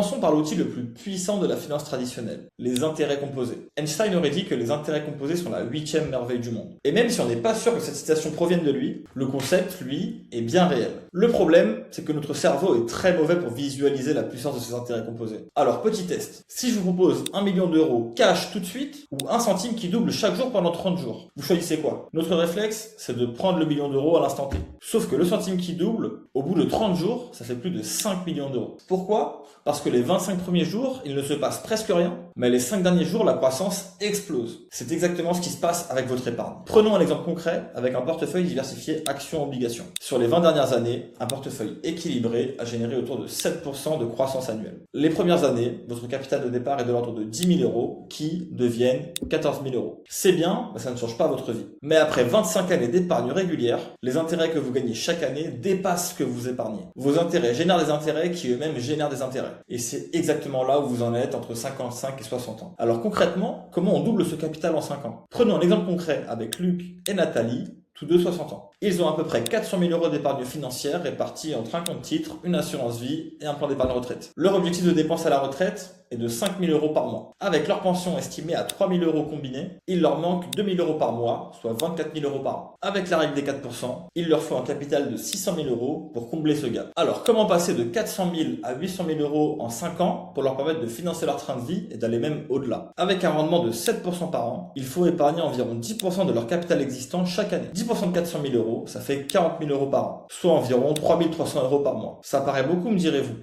Commençons par l'outil le plus puissant de la finance traditionnelle, les intérêts composés. Einstein aurait dit que les intérêts composés sont la 8e merveille du monde. Et même si on n'est pas sûr que cette citation provienne de lui, le concept, lui, est bien réel. Le problème, c'est que notre cerveau est très mauvais pour visualiser la puissance de ces intérêts composés. Alors, petit test. Si je vous propose 1 million d'euros cash tout de suite, ou 1 centime qui double chaque jour pendant 30 jours, vous choisissez quoi? Notre réflexe, c'est de prendre le million d'euros à l'instant T. Sauf que le centime qui double, au bout de 30 jours, ça fait plus de 5 millions d'euros. Pourquoi? Parce que les 25 premiers jours, il ne se passe presque rien, mais les 5 derniers jours, la croissance explose. C'est exactement ce qui se passe avec votre épargne. Prenons un exemple concret avec un portefeuille diversifié actions-obligations. Sur les 20 dernières années, un portefeuille équilibré a généré autour de 7% de croissance annuelle. Les premières années, votre capital de départ est de l'ordre de 10 000 euros qui deviennent 14 000 euros. C'est bien, mais ça ne change pas votre vie. Mais après 25 années d'épargne régulière, les intérêts que vous gagnez chaque année dépassent ce que vous épargnez. Vos intérêts génèrent des intérêts qui eux-mêmes génèrent des intérêts. Et c'est exactement là où vous en êtes entre 55 et 60 ans. Alors concrètement, comment on double ce capital en 5 ans? Prenons un exemple concret avec Luc et Nathalie, tous deux 60 ans. Ils ont à peu près 400 000 euros d'épargne financière répartis entre un compte titre, une assurance vie et un plan d'épargne retraite. Leur objectif de dépense à la retraite est de 5 000 euros par mois. Avec leur pension estimée à 3 000 euros combinés, il leur manque 2 000 euros par mois, soit 24 000 euros par an. Avec la règle des 4%, il leur faut un capital de 600 000 euros pour combler ce gap. Alors, comment passer de 400 000 à 800 000 euros en 5 ans pour leur permettre de financer leur train de vie et d'aller même au-delà? Avec un rendement de 7% par an, il faut épargner environ 10% de leur capital existant chaque année. 10% de 400 000 euros, ça fait 40 000 euros par an, soit environ 3 300 euros par mois. Ça paraît beaucoup, me direz-vous.